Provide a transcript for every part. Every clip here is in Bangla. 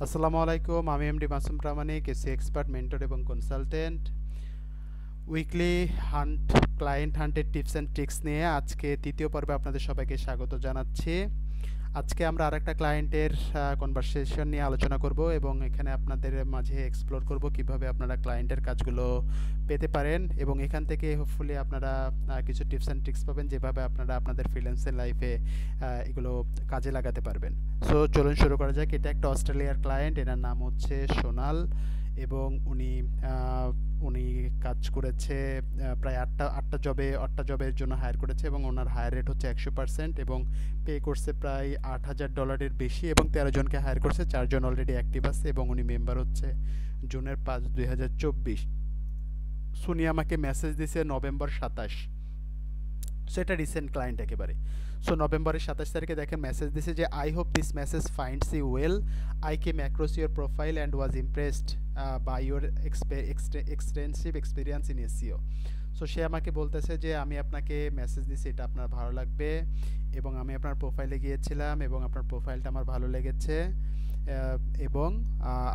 আসসালামু আলাইকুম, আমি MD Masum Pramanik, AC expert, mentor এবং কনসালটেন্ট। উইকলি হান্ট ক্লায়েন্ট হান্টের টিপস অ্যান্ড ট্রিক্স নিয়ে আজকে তৃতীয় পর্বে আপনাদের সবাইকে স্বাগত জানাচ্ছি। আজকে আমরা আরেকটা ক্লায়েন্টের কনভারসেশন নিয়ে আলোচনা করব এবং এখানে আপনাদের মাঝে এক্সপ্লোর করব কিভাবে আপনারা ক্লায়েন্টের কাজগুলো পেতে পারেন এবং এখান থেকে হোপফুলি আপনারা কিছু টিপস অ্যান্ড ট্রিক্স পাবেন যেভাবে আপনারা আপনাদের ফ্রিল্যান্সের লাইফে এগুলো কাজে লাগাতে পারবেন। সো চলুন শুরু করা যাক। এটা একটা অস্ট্রেলিয়ার ক্লায়েন্ট, এনার নাম হচ্ছে সোনাল এবং উনি কাজ করেছে প্রায় আটটা জবের জন্য হায়ার করেছে এবং ওনার হায়ার রেট হচ্ছে 100% এবং পে করছে প্রায় $8,000 বেশি এবং 13 জনকে হায়ার করছে, 4 জন অলরেডি অ্যাক্টিভ আছে এবং উনি মেম্বার হচ্ছে জুনের 5, 2024। উনি আমাকে মেসেজ দিছে নভেম্বর 27। সো এটা রিসেন্ট ক্লায়েন্ট একেবারে। সো নভেম্বরের 27 তারিখে দেখেন মেসেজ দিছে যে I hope this message finds you well. I came across your profile and was impressed by your extensive experience in SEO. So সে আমাকে বলতেছে যে আমি আপনাকে মেসেজ দিছি, এটা আপনার ভালো লাগবে এবং আমি আপনার প্রোফাইলে গিয়েছিলাম এবং আপনার প্রোফাইলটা আমার ভালো লেগেছে এবং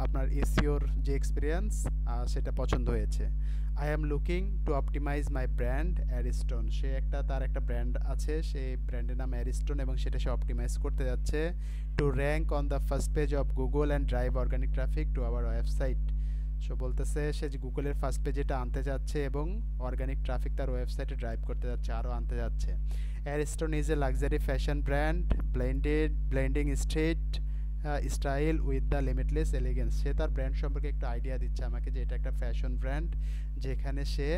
আপনার এসইওর যে এক্সপিরিয়েন্স সেটা পছন্দ হয়েছে। I am looking to optimise my brand Aristone. সে তার একটা ব্র্যান্ড আছে, সেই ব্র্যান্ডের নাম অ্যারিস্টোন এবং সেটা সে অপটিমাইজ করতে যাচ্ছে to rank on the first page of Google and drive organic traffic to our website. So বলতেছে সে যে গুগলের ফার্স্ট পেজে এটা আনতে যাচ্ছে এবং অর্গানিক ট্রাফিক তার ওয়েবসাইটে ড্রাইভ করতে যাচ্ছে, আরও আনতে যাচ্ছে। Aristone is a luxury fashion brand blending street style with the limitless elegance. সে তার ব্র্যান্ড সম্পর্কে একটু আইডিয়া দিচ্ছে আমাকে যে এটা একটা ফ্যাশন ব্র্যান্ড যেখানে সে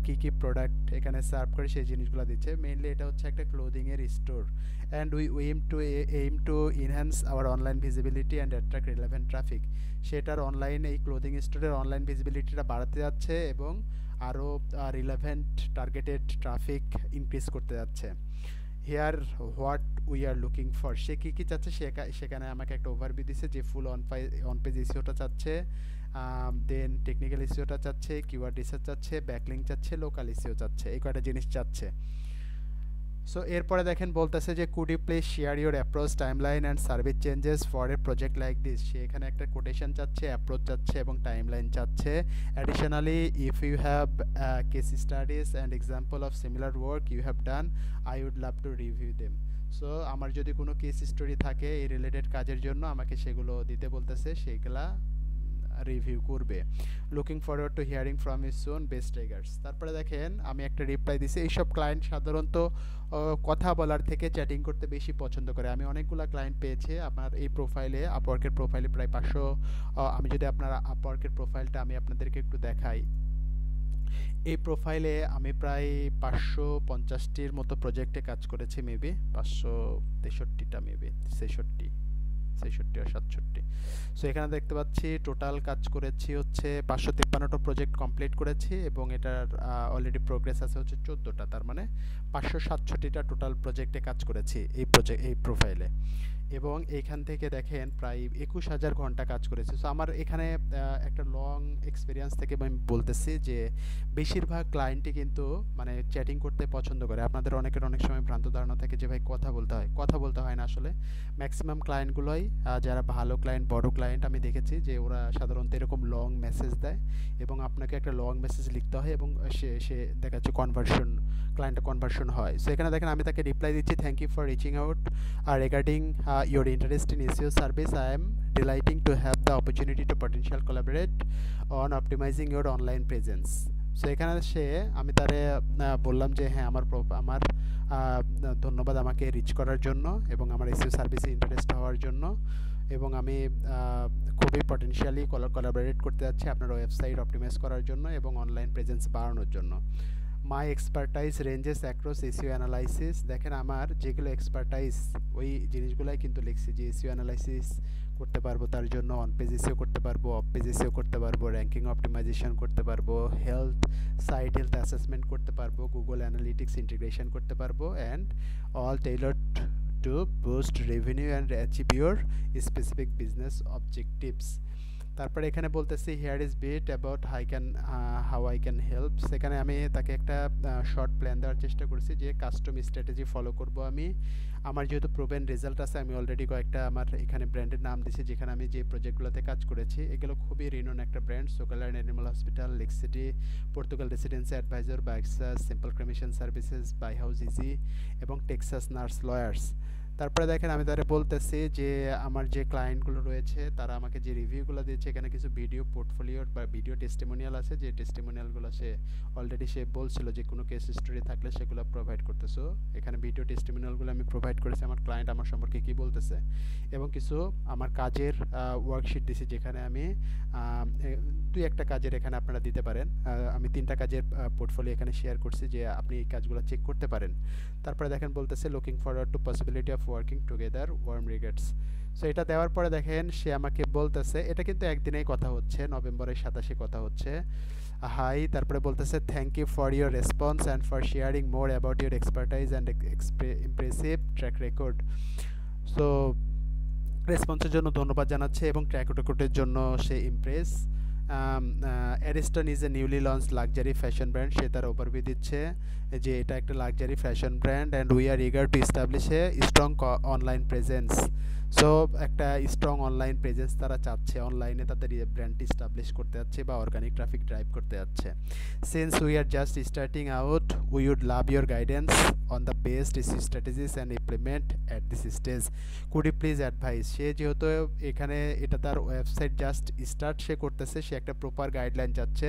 কী কী প্রোডাক্ট এখানে সার্ভ করে সেই জিনিসগুলো দিচ্ছে। মেইনলি এটা হচ্ছে একটা ক্লোদিংয়ের store and we aim to enhance our online visibility and attract relevant traffic. সেটার অনলাইন এই ক্লোদিং স্টোরের অনলাইন ভিজিবিলিটিটা বাড়াতে যাচ্ছে এবং আরও রিলেভেন্ট টার্গেটেড ট্রাফিক ইনক্রিজ করতে যাচ্ছে। Here what we are looking for. সে কী কী চাচ্ছে সেখানে আমাকে একটা ওভারভিউ দিছে যে ফুল অন পেজ এসিওটা চাচ্ছে, দেন টেকনিক্যাল এসিওটা চাচ্ছে, কিওয়ার্ড রিসার্চ চাচ্ছে, ব্যাকলিং চাচ্ছে, লোকাল এসিও চাচ্ছে, এই কয়টা জিনিস চাচ্ছে। সো এরপরে দেখেন বলতেছে যে could you please share your approach timeline and service changes for a project like this. সে এখানে একটা কোটেশন চাচ্ছে, অ্যাপ্রোচ চাচ্ছে এবং টাইমলাইন চাচ্ছে। Additionally if you have case studies and example of similar work you have done I would love to review them. So আমার যদি কোনো কেস স্টোরি থাকে এই রিলেটেড কাজের জন্য আমাকে সেগুলো দিতে বলতেছে, সেইগুলা রিভিউ করবে। Looking forward to hearing from you soon, best regards. তারপরে দেখেন আমি একটা রিপ্লাই দিছি। এইসব ক্লায়েন্ট সাধারণত কথা বলার থেকে চ্যাটিং করতে বেশি পছন্দ করে। আমি অনেকগুলো ক্লায়েন্ট পেয়েছি আমার এই প্রোফাইলে, আপওয়ার্কের প্রোফাইলে প্রায় 500। আমি যদি আপনার আপওয়ার্কের প্রোফাইলটা আমি আপনাদেরকে একটু দেখাই, এই প্রোফাইলে আমি প্রায় 550টির মতো প্রজেক্টে কাজ করেছি, মেবি 563টা, মেবি 66 আর 67। সো এখানে দেখতে পাচ্ছি টোটাল কাজ করেছি হচ্ছে 553টা প্রজেক্ট কমপ্লিট করেছি এবং এটার অলরেডি প্রোগ্রেস আছে হচ্ছে 14টা, তার মানে 567টা টোটাল প্রজেক্টে কাজ করেছি এই প্রোফাইলে এবং এইখান থেকে দেখেন প্রায় 21,000 ঘন্টা কাজ করেছি। সো আমার এখানে একটা লং এক্সপিরিয়েন্স থেকে আমি বলতেছি যে বেশিরভাগ ক্লায়েন্টই কিন্তু মানে চ্যাটিং করতে পছন্দ করে। আপনাদের অনেকের অনেক সময় ভ্রান্ত ধারণা থাকে যে ভাই কথা বলতে হয় না। আসলে ম্যাক্সিমাম ক্লায়েন্টগুলোই যারা ভালো ক্লায়েন্ট, বড় ক্লায়েন্ট, আমি দেখেছি যে ওরা সাধারণত এরকম লং মেসেজ দেয় এবং আপনাকে একটা লং মেসেজ লিখতে হয় এবং সে দেখা যাচ্ছে ক্লায়েন্টটা কনভার্সন হয়। সো এখানে দেখেন আমি তাকে রিপ্লাই দিচ্ছি, thank you for reaching out regarding your interest in SEO service. I am delighting to have the opportunity to potential collaborate on optimizing your online presence. So এখানে আমি তারে বললাম যে হ্যাঁ আমার ধন্যবাদ আমাকে রিচ করার জন্য এবং আমার এসইও সার্ভিসে ইন্টারেস্ট হওয়ার জন্য এবং আমি খুবই পটেনশিয়ালি কোলাবোরেট করতে যাচ্ছি আপনার ওয়েবসাইট অপটিমাইজ করার জন্য এবং অনলাইন প্রেজেন্স বাড়ানোর জন্য। My expertise ranges across SEO analysis. দেখেন আমার যেগুলো এক্সপার্টাইজ ওই জিনিসগুলাই কিন্তু লিখছি যে এসইও অ্যানালাইসিস করতে পারবো, তার জন্য অন পেজ এসইও করতে পারবো, অফ পেজ এসইও করতে পারবো, র্যাঙ্কিং অপটিমাইজেশন করতে পারবো, সাইট হেলথ অ্যাসেসমেন্ট করতে পারবো, গুগল অ্যানালিটিক্স ইন্টিগ্রেশন করতে পারবো and all tailored to boost revenue and achieve your specific business objectives. তারপরে এখানে বলতেছি here is bit about how I can help. সেখানে আমি তাকে একটা শর্ট প্ল্যান দেওয়ার চেষ্টা করছি যে কাস্টম স্ট্র্যাটেজি ফলো করব আমি। আমার যেহেতু প্রুভেন রেজাল্ট আছে, আমি অলরেডি কয়েকটা আমার এখানে ব্র্যান্ডের নাম দিছি যেখানে আমি যে প্রজেক্টগুলোতে কাজ করেছি এগুলো খুবই রিনোন একটা brand: SoCal animal hospital, lake city, Portugal residency adviser, বাইক্সাস, simple cremation services, buy house easy এবং টেক্সাস নার্স লয়ার্স। তারপরে দেখেন আমি তারা বলতেছি যে আমার যে ক্লায়েন্টগুলো রয়েছে তারা আমাকে যে রিভিউগুলো দিয়েছে, এখানে কিছু ভিডিও পোর্টফোলিও বা ভিডিও টেস্টিমোনিয়াল আছে, যে টেস্টিমোনিয়ালগুলো সে অলরেডি সে বলছিল যে কোনো কেস স্টোরি থাকলে সেগুলো প্রোভাইড করতেছো। এখানে ভিডিও টেস্টিমোনিয়ালগুলো আমি প্রোভাইড করেছি আমার ক্লায়েন্ট আমার সম্পর্কে কী বলতেছে, এবং কিছু আমার কাজের ওয়ার্কশিট দিছি যেখানে আমি দুই একটা কাজের এখানে আপনারা দিতে পারেন। আমি 3টা কাজের পোর্টফোলিও এখানে শেয়ার করছি যে আপনি এই কাজগুলো চেক করতে পারেন। তারপরে দেখেন বলতেছে looking forward to possibility of working together, warm regards. So এটা দেওয়ার পরে দেখেন সে আমাকে বলতেছে, এটা কিন্তু একদিনেই কথা হচ্ছে, নভেম্বরের 27 কথা হচ্ছে। হাই, তারপরে বলতেছে thank you for your response and for sharing more about your expertise and impressive track record. So রেসপন্সের জন্য ধন্যবাদ জানাচ্ছে এবং ট্র্যাক রেকর্ডের জন্য সে impress. Ariston is a newly launch luxury fashion brand. সে তার ওভারভিউ দিচ্ছে যে এটা একটা luxury fashion brand and we are eager to establish a strong online presence. So একটা স্ট্রং অনলাইন প্রেজেন্স তারা চাচ্ছে, অনলাইনে তাদের ব্র্যান্ডটি এস্টাবলিশ করতে যাচ্ছে বা অর্গানিক ট্রাফিক ড্রাইভ করতে যাচ্ছে। Since we are just starting out we would love your guidance on the best strategies and implement at this stage, could you please advice. সে যেহেতু এখানে এটা তার ওয়েবসাইট জাস্ট স্টার্ট সে করতেছে, সে একটা প্রপার গাইডলাইন চাচ্ছে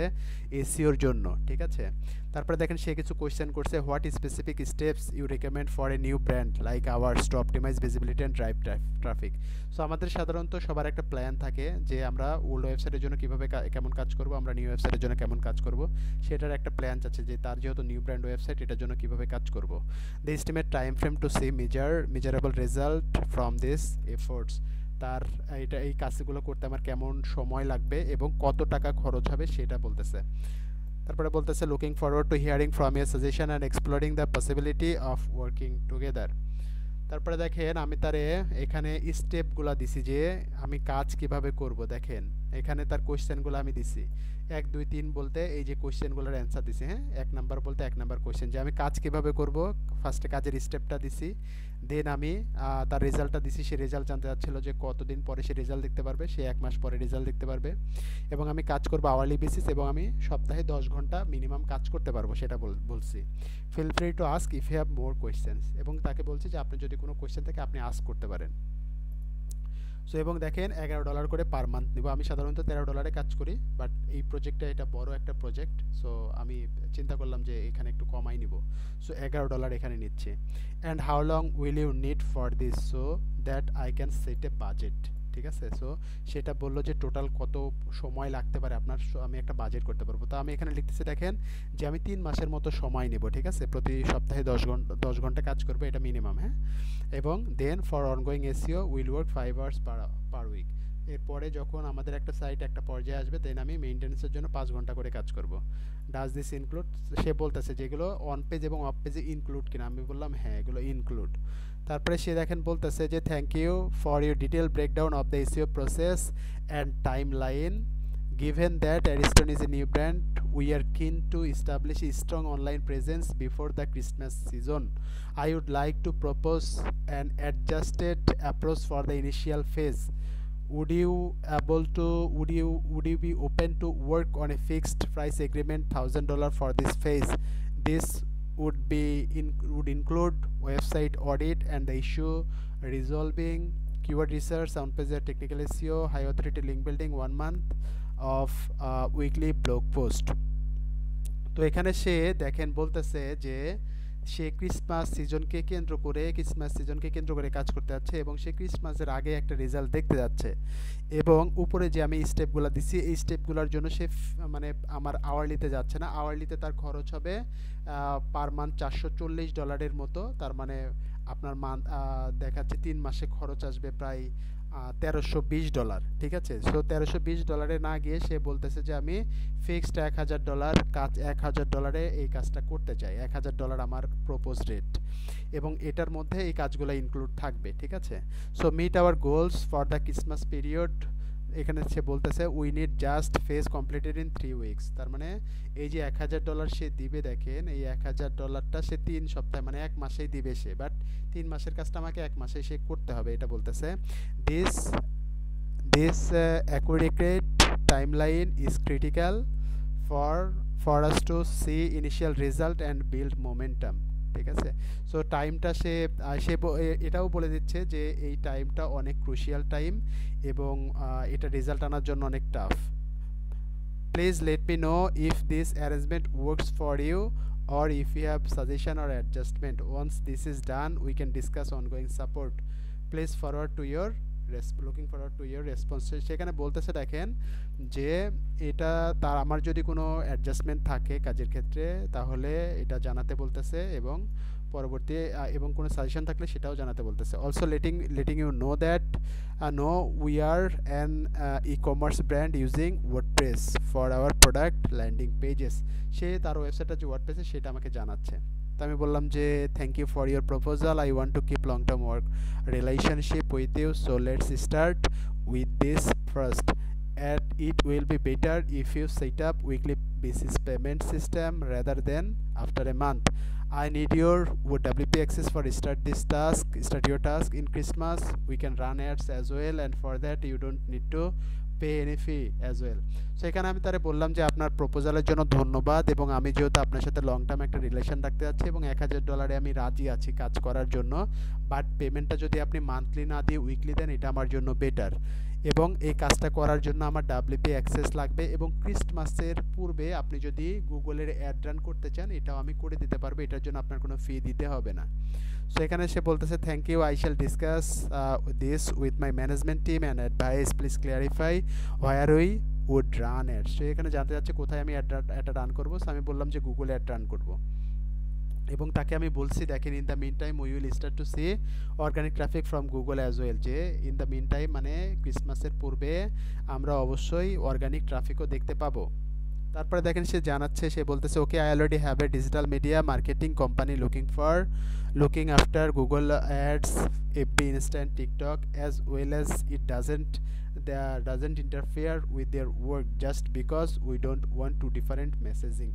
এসিওর জন্য, ঠিক আছে। তারপরে দেখেন সে কিছু কোয়েশ্চেন করছে, what specific steps you recommend for a new brand like ours to optimize visibility and drive traffic. So আমাদের সাধারণত সবার একটা প্ল্যান থাকে যে আমরা ওল্ড ওয়েবসাইটের জন্য কীভাবে কেমন কাজ করব, আমরা নিউ ওয়েবসাইটের জন্য কেমন কাজ করব, সেটার একটা প্ল্যান চাচ্ছে যে তার যেহেতু নিউ ব্র্যান্ড ওয়েবসাইট এটার জন্য কীভাবে কাজ করব। The estimate time frame to see measurable result from this efforts. তার এই কাজগুলো করতে আমার কেমন সময় লাগবে এবং কত টাকা খরচ হবে সেটা বলতেছে। তারপরে বলতেছে looking forward to hearing from year suggestion and exploring the possibility of working together. তারপরে দেখেন আমি তারে এখানে স্টেপগুলো দিছি যে আমি কাজ কিভাবে করব। দেখেন এখানে তার কোয়েশ্চেনগুলো আমি দিছি 1 2 3 বলতে এই যে কোয়েশ্চেনগুলোর অ্যান্সার দিছি। হ্যাঁ, 1 নাম্বার বলতে 1 নাম্বার কোয়েশ্চেন যে আমি কাজ কিভাবে করব, ফার্স্টে কাজের স্টেপটা দিছি, দেন আমি তার রেজাল্টটা দিছি। সে রেজাল্ট জানতে চাচ্ছিল যে কতদিন পরে সে রেজাল্ট দেখতে পারবে, সে 1 মাস পরে রেজাল্ট দেখতে পারবে, এবং আমি কাজ করব আওয়ারলি বেসিস এবং আমি সপ্তাহে 10 ঘন্টা মিনিমাম কাজ করতে পারবো সেটা বলছি। Feel free to ask if you have more questions, এবং তাকে বলছি যে আপনি যদি কোনো কোয়েশ্চেন থাকে আপনি আস্ক করতে পারেন। সো এবং দেখেন $11 করে পার মান্থ নিব। আমি সাধারণত $13 কাজ করি, বাট এই প্রজেক্টটা এটা বড় একটা প্রজেক্ট, সো আমি চিন্তা করলাম যে এখানে একটু কমাই নিব। সো $11 এখানে নিচ্ছে। And how long will you need for this so that I can set a budget. ঠিক আছে, সো সেটা বললো যে টোটাল কত সময় লাগতে পারে আপনার, আমি একটা বাজেট করতে পারবো। তো আমি এখানে লিখতেছি দেখেন যে আমি 3 মাসের মতো সময় নেব, ঠিক আছে, প্রতি সপ্তাহে 10 ঘন্টা কাজ করবো, এটা মিনিমাম। হ্যাঁ, এবং then for ongoing SEO will work 5 hours per week. এরপরে যখন আমাদের একটা সাইট একটা পর্যায়ে আসবে দেন আমি মেইনটেন্যান্সের জন্য 5 ঘন্টা করে কাজ করব। ডাজ দিস ইনক্লুড, সে বলতেছে যেগুলো অন পেজ এবং অফ পেজে ইনক্লুড কিনা, আমি বললাম হ্যাঁ এগুলো ইনক্লুড। তারপরে সে দেখেন বলতেছে যে thank you for your detail breakdown of the SEO process and timeline. Given that Ariston is a new brand, we are keen to establish a strong online presence before the Christmas season. I would like to propose an adjusted approach for the initial phase. Would you be open to work on a fixed price agreement $1,000 for this phase? This would include website audit and the issue resolving, keyword research, sound page technical SEO, high authority link building, 1 month of weekly blog post. তো এখানে সে দেখেন বলতেছে যে সে ক্রিসমাস সিজনকে কেন্দ্র করে কাজ করতে যাচ্ছে এবং সে ক্রিসমাসের আগে একটা রেজাল্ট দেখতে যাচ্ছে। এবং উপরে যে আমি স্টেপগুলো দিচ্ছি এই স্টেপগুলোর জন্য সে মানে আমার আওয়ারলিতে যাচ্ছে না, আওয়ারলিতে তার খরচ হবে পার মান্থ $440 মতো। তার মানে আপনার দেখাচ্ছে 3 মাসে খরচ আসবে প্রায় $1320, ঠিক আছে। সো $1320 না গিয়ে সে বলতেছে যে আমি ফিক্সড $1000 কাজ, $1000 এই কাজটা করতে চাই। $1000 আমার প্রপোজ রেট, এবং এটার মধ্যে এই কাজগুলো ইনক্লুড থাকবে, ঠিক আছে। So meet our goals for the Christmas period এখানে সে বলতেছে we need just phase completed in 3 weeks. তার মানে এই যে $1000 সে দিবে, দেখেন এই $1000টা সে 3 সপ্তাহ মানে 1 মাসেই দিবে সে, বাট 3 মাসের কাজটা আমাকে 1 মাসেই সে করতে হবে, এটা বলতেছে। This this accurate timeline is critical for us to see initial result and build momentum, ঠিক আছে। সো টাইমটা সে এটাও বলে দিচ্ছে যে এই টাইমটা অনেক ক্রুশিয়াল টাইম এবং এটা রেজাল্ট আনার জন্য অনেক tough. Please let me know if this arrangement works for you or if you have suggestion or adjustment. Once this is done we can discuss ongoing support. Please forward to your looking forward to your response. সেখানে বলতেছে দেখেন যে এটা তার আমার যদি কোনো অ্যাডজাস্টমেন্ট থাকে কাজের ক্ষেত্রে তাহলে এটা জানাতে বলতেছে এবং পরবর্তী এবং কোনো সাজেশন থাকলে সেটাও জানাতে বলতেছে। Also letting you know that no we are an e-commerce brand using WordPress for our product landing pages. সে তার ওয়েবসাইটটা যে ওয়ার্ডপ্রেসে সেটা আমাকে জানাচ্ছে। তো আমি বললাম যে thank you for your proposal, I want to keep long term work relationship with you, so let's start with this first. And it will be better if you set up weekly basis payment system rather than after a month. I need your WP access for start your task in Christmas. We can run ads as well, and for that you don't need to pay any fee as well. So এখানে আমি তারে বললাম যে আপনার প্রপোজালের জন্য ধন্যবাদ এবং আমি যেহেতু আপনার সাথে লং টার্ম একটা রিলেশন রাখতে যাচ্ছি এবং $1000 আমি রাজি আছি কাজ করার জন্য, বাট পেমেন্টটা যদি আপনি মান্থলি না দিয়ে উইকলি দেন এটা আমার জন্য বেটার এবং এই কাজটা করার জন্য আমার ডাব্লিউপি অ্যাক্সেস লাগবে এবং ক্রিসমাসের পূর্বে আপনি যদি গুগলের অ্যাড রান করতে চান এটাও আমি করে দিতে পারবো, এটার জন্য আপনার কোনো ফি দিতে হবে না। সো এখানে সে বলতেছে thank you, I shall discuss this with my management team and advice, please clarify where we would run ad. So এখানে জানতে চাচ্ছে কোথায় আমি অ্যাডটা রান করবো। সো আমি বললাম যে গুগলে অ্যাড রান করবো এবং তাকে আমি বলছি দেখেন in the meantime we will start to see organic traffic from Google as well, যে ইন দ্য মিন টাইম মানে ক্রিসমাসের পূর্বে আমরা অবশ্যই অর্গানিক ট্রাফিকও দেখতে পাবো। তারপরে দেখেন সে জানাচ্ছে, সে বলতেছে okay I already have a digital media marketing company looking after Google ads, FB, instant, TikTok as well as it doesn't interfere with their work just because we don't want to different messaging.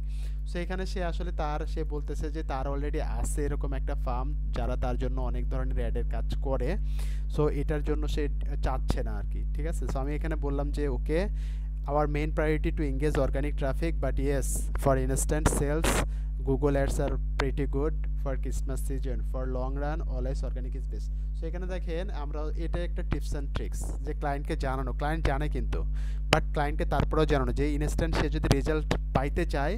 So এখানে সে আসলে সে বলতেছে যে তার অলরেডি আছে এরকম একটা ফার্ম যারা তার জন্য অনেক ধরনের অ্যাডের কাজ করে, সো এটার জন্য সে চাচ্ছে না আর কি, ঠিক আছে। সো আমি এখানে বললাম যে ওকে our main priority to engage organic traffic, but yes, for instant sales Google ads are pretty good for Christmas season. For long run always organic is best. So এখানে দেখেন আমরা এটা একটা টিপস অ্যান্ড ট্রিক্স যে ক্লায়েন্টকে জানানো, ক্লায়েন্ট জানে কিন্তু বাট ক্লায়েন্টকে তারপরেও জানানো যে ইনস্ট্যান্ট সে যদি রেজাল্ট পাইতে চায়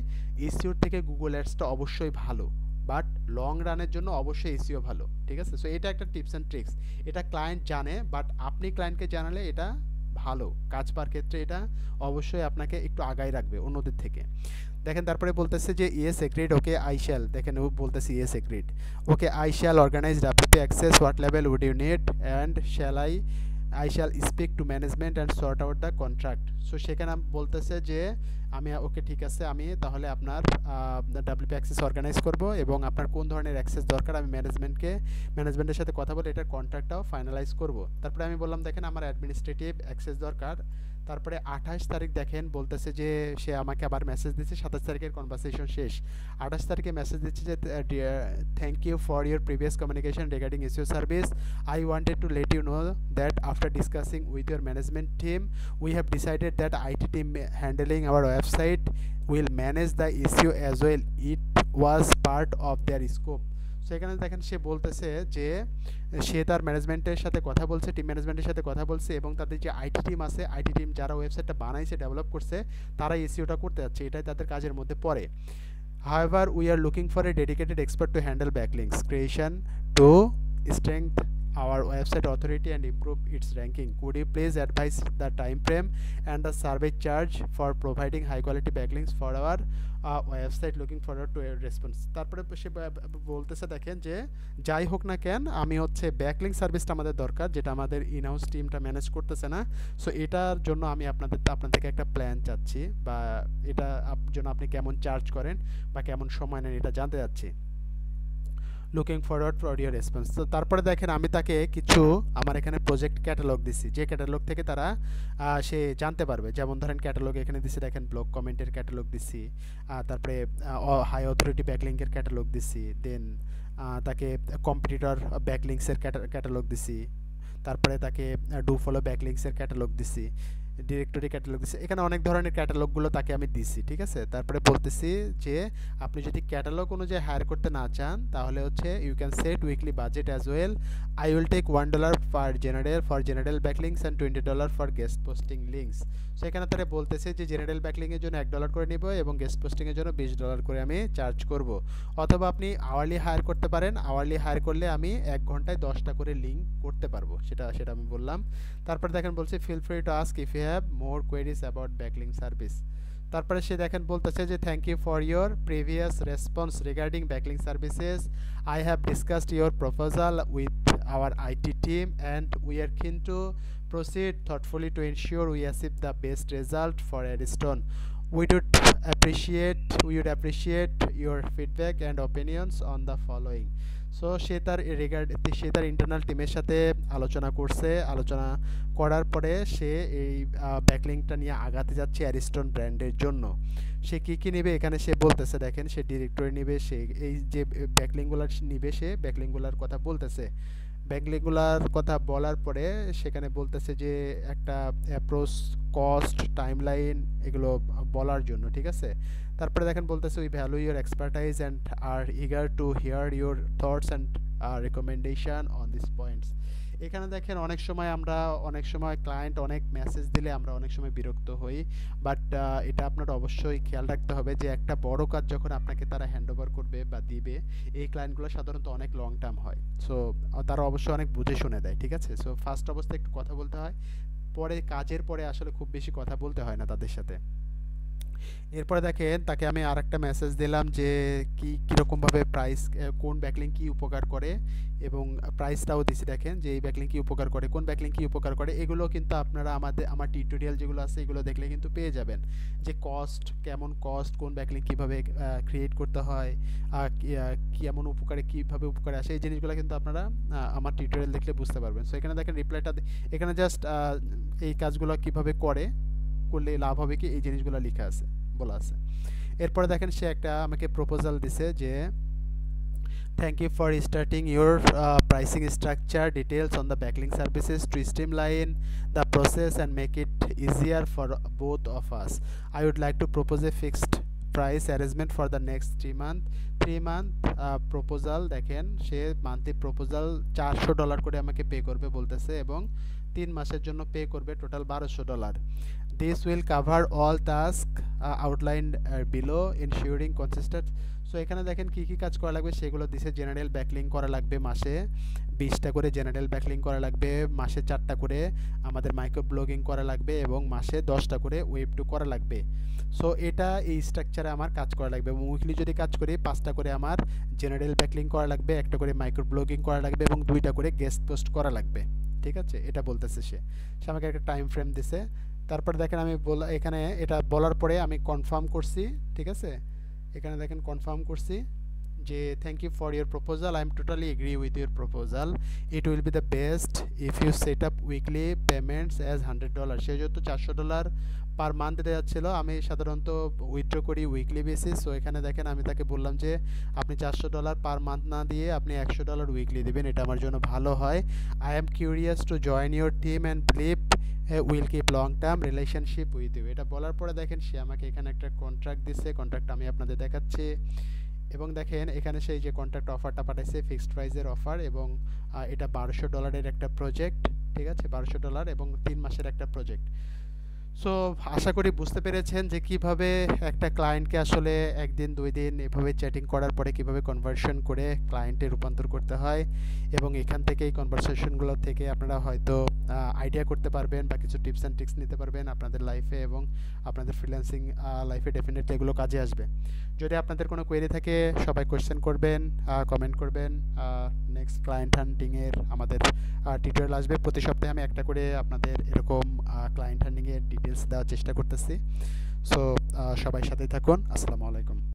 এসইওর থেকে গুগল অ্যাডসটা অবশ্যই ভালো, বাট লং রানের জন্য অবশ্যই এসইও ভালো, ঠিক আছে। সো এটা একটা টিপস অ্যান্ড ট্রিক্স, এটা ক্লায়েন্ট জানে বাট আপনি ক্লায়েন্টকে জানালে এটা ভালো কাজ পাওয়ার ক্ষেত্রে এটা অবশ্যই আপনাকে একটু আগায় রাখবে অন্যদের থেকে। দেখেন তারপরে বলতেছে যে yes agreed, okay I shall, দেখেন ও বলতেছে yes agreed, okay I shall organize WP access, what level would you need and I shall speak to management and sort out the contract. So সেখানে বলতেছে যে আমি ওকে ঠিক আছে আমি তাহলে আপনার ডাব্লিউপি অ্যাক্সেস অর্গানাইজ করব এবং আপনার কোন ধরনের অ্যাক্সেস দরকার আমি ম্যানেজমেন্টের সাথে কথা বলে এটার কন্ট্রাক্টটাও ফাইনালাইজ করব। তারপরে আমি বললাম দেখেন আমার অ্যাডমিনিস্ট্রেটিভ অ্যাক্সেস দরকার। তারপরে 28 তারিখ দেখেন বলতেছে যে সে আমাকে আবার মেসেজ দিচ্ছে, 27 তারিখের কনভারসেশন শেষ, 28 তারিখে মেসেজ দিচ্ছে যে thank you for your previous communication regarding SEO service, I wanted to let you know that after discussing with your management team we have decided that IT team handling our website will manage the SEO as well, it was part of their scope. সেখানে দেখেন সে বলতেছে যে সে তার ম্যানেজমেন্টের সাথে কথা বলছে, টিম ম্যানেজমেন্টের সাথে কথা বলছে এবং তাদের যে আইটি টিম আছে, আইটি টিম যারা ওয়েবসাইটটা বানাইছে ডেভেলপ করছে তারা এসইওটা করতে যাচ্ছে, এটাই তাদের কাজের মধ্যে পড়ে। However, we are looking for a dedicated expert to handle backlinks creation to strengthen our website authority and improve its ranking. Could you please advise the time frame and the survey charge for providing high quality backlinks for our website? Looking forward to a response. তারপরে সে বলতেছে দেখেন যে যাই হোক না কেন আমি হচ্ছে ব্যাকলিংক সার্ভিসটা আমাদের দরকার যেটা আমাদের ইনহাউস টিমটা ম্যানেজ করতেছে না, সো এটার জন্য আমি আপনার থেকে একটা প্ল্যান চাচ্ছি বা এটা জন্য আপনি কেমন চার্জ করেন বা কেমন সময় নেন এটা জানতে চাচ্ছি। Looking forward for your response. তো তারপরে দেখেন আমি তাকে কিছু আমার এখানে প্রজেক্ট ক্যাটালগ দিছি, যে ক্যাটালগ থেকে তারা সে জানতে পারবে। যেমন ধরেন ক্যাটালগ এখানে দিছি, দেখেন ব্লগ কমেন্টের ক্যাটালগ দিছি, তারপরে হাই অথরিটি ব্যাকলিংকের ক্যাটালগ দিছি, দেন তাকে কম্পিটিটর ব্যাকলিংসের ক্যাটালগ দিছি, তারপরে তাকে ডু ফলো ব্যাকলিংসের ক্যাটালগ দিছি, ডিরেক্টরি ক্যাটালগ দিছি। এখানে অনেক ধরনের ক্যাটালগুলো তাকে আমি দিছি, ঠিক আছে। তারপরে বলতেছি যে আপনি যদি ক্যাটালগ অনুযায়ী হায়ার করতে না চান তাহলে হচ্ছে you can set weekly budget as well. I will take $1 for general backlinks and $20 for guest posting links. So এখানে তারা বলতেছে যে জেনারেল ব্যাকলিংয়ের জন্য $1 করে নিব এবং গেস্ট পোস্টিংয়ের জন্য $20 করে আমি চার্জ করব। অথবা আপনি আওয়ারলি হায়ার করতে পারেন, আওয়ারলি হায়ার করলে আমি 1 ঘন্টায় 10টা করে লিঙ্ক করতে পারবো, সেটা আমি বললাম। তারপর দেখেন বলছে feel free to ask if you have more queries about backlink service. তারপরে সে দেখেন বলতেছে যে thank you for your previous response regarding backlink services. I have discussed your proposal with our IT team and we are keen to proceed thoughtfully to ensure we achieve the best result for Ariston. We would appreciate your feedback and opinions on the following. So সে তার ইন্টারনাল টিমের সাথে আলোচনা করছে, আলোচনা করার পরে সে এই ব্যাকলিংটা নিয়ে আগাতে যাচ্ছে অ্যারিস্টন ব্র্যান্ডের জন্য। সে কী নেবে এখানে সে বলতেছে, দেখেন সে ডিরেক্টরি নেবে, সে এই যে ব্যাকলিংগুলার নিবে, সে ব্যাকলিংগুলার কথা বলতেছে। ব্যাকলিংগুলার কথা বলার পরে সেখানে বলতেছে যে একটা অ্যাপ্রোচ, কস্ট, টাইমলাইন এগুলো বলার জন্য, ঠিক আছে। তারপরে দেখেন বলতেছে we value your expertise and R eager two here your thoughts and recommendation on this points. এখানে দেখেন অনেক সময় ক্লায়েন্ট অনেক মেসেজ দিলে আমরা অনেক সময় বিরক্ত হই, বাট এটা আপনার অবশ্যই খেয়াল রাখতে হবে যে একটা বড় কাজ যখন আপনাকে তারা হ্যান্ডওভার করবে বা দিবে, এই ক্লায়েন্টগুলো সাধারণত অনেক লং টার্ম হয়। সো তারা অবশ্যই অনেক বুঝে শুনে দেয়, ঠিক আছে। সো ফার্স্ট অবস্থায় একটু কথা বলতে হয়, পরে কাজের পরে আসলে খুব বেশি কথা বলতে হয় না তাদের সাথে। এরপরে দেখেন তাকে আমি আরেকটা মেসেজ দিলাম যে কীরকমভাবে প্রাইস, কোন ব্যাকলিং কী উপকার করে, এবং প্রাইসটাও দিছি। দেখেন যে এই ব্যাকলিং কী উপকার করে, কোন ব্যাকলিং কী উপকার করে, এগুলো কিন্তু আপনারা আমার টিউটোরিয়াল যেগুলো আছে এগুলো দেখলে কিন্তু পেয়ে যাবেন। যে কস্ট, কোন ব্যাকলিং কীভাবে ক্রিয়েট করতে হয়, কেমন উপকারে, কীভাবে উপকারে আসে, এই জিনিসগুলো কিন্তু আপনারা আমার টিউটোরিয়াল দেখলে বুঝতে পারবেন। সো এখানে দেখেন রিপ্লাইটা, এখানে জাস্ট এই কাজগুলো কীভাবে করলে লাভ হবে কি, এই জিনিসগুলো লেখা আছে, বলা আছে। এরপরে দেখেন সে একটা আমাকে প্রপোজাল দিছে যে thank you for starting your pricing structure details on the backlink services to streamline the process and make it easier for both of us. I would like to propose a fixed price arrangement for the next 3 month proposal. দেখেন সে মান্থলি প্রপোজাল $400 করে আমাকে পে করবে বলতেছে, এবং 3 মাসের জন্য পে করবে total $1200। This will cover all tasks outlined below, ensuring consistent. So এখানে দেখেন কী কী কাজ করা লাগবে সেগুলো দিছে। জেনারেল ব্যাকলিং করা লাগবে, মাসে 20টা করে জেনারেল ব্যাকলিং করা লাগবে, মাসে 4টা করে আমাদের মাইক্রো ব্লগিং করা লাগবে, এবং মাসে 10টা করে ওয়েব 2 করা লাগবে। সো এটা এই স্ট্রাকচারে আমার কাজ করা লাগবে, এবং উইকলি যদি কাজ করি 5টা করে আমার জেনারেল ব্যাকলিং করা লাগবে, 1টা করে মাইক্রো ব্লগিং করা লাগবে, এবং 2টা করে গেস্ট পোস্ট করা লাগবে, ঠিক আছে। এটা বলতেছে সে আমাকে একটা টাইম ফ্রেম দিছে। তারপর দেখেন আমি এখানে এটা বলার পরে আমি কনফার্ম করছি, ঠিক আছে। এখানে দেখেন কনফার্ম করছি যে thank you for your proposal, I am totally agree with your proposal, it will be the best if you set up weekly payments as $100। সে যেহেতু $400 পার মান্থ দেওয়া ছিল, আমি সাধারণত উইথড্র করি উইকলি বেসিস। সো এখানে দেখেন আমি তাকে বললাম যে আপনি $400 পার মান্থ না দিয়ে আপনি $100 উইকলি দেবেন, এটা আমার জন্য ভালো হয়। I am curious to join your team and believe will keep long term relationship with you. এটা বলার পরে দেখেন সে আমাকে এখানে একটা কন্ট্রাক্ট দিচ্ছে, কন্ট্রাক্ট আমি আপনাদের দেখাচ্ছি। এবং দেখেন এখানে সেই যে কন্ট্রাক্ট অফারটা পাঠাইছে ফিক্সড প্রাইসের অফার, এবং এটা $1200 একটা প্রজেক্ট, ঠিক আছে, $1200 এবং 3 মাসের একটা প্রজেক্ট। সো আশা করি বুঝতে পেরেছেন যে কিভাবে একটা ক্লায়েন্টকে আসলে 1 দিন 2 দিন এভাবে চ্যাটিং করার পরে কিভাবে কনভার্সন করে ক্লায়েন্টে রূপান্তর করতে হয়, এবং এখান থেকে এই কনভারসেশনগুলো থেকে আপনারা হয়তো আইডিয়া করতে পারবেন বা কিছু টিপস অ্যান্ড ট্রিক্স নিতে পারবেন আপনাদের লাইফে, এবং আপনাদের ফ্রিল্যান্সিং লাইফে ডেফিনেটলি এগুলো কাজে আসবে। যদি আপনাদের কোনো কোয়েরি থাকে সবাই কোয়েশ্চেন করবেন, কমেন্ট করবেন। নেক্সট ক্লায়েন্ট হান্টিংয়ের আমাদের টিউটোরিয়াল আসবে, প্রতি সপ্তাহে আমি একটা করে আপনাদের এরকম ক্লায়েন্ট হান্টিংয়ের ডিটেলস দেওয়ার চেষ্টা করতেছি। সো সবাই সাথেই থাকুন। আসসালামু আলাইকুম।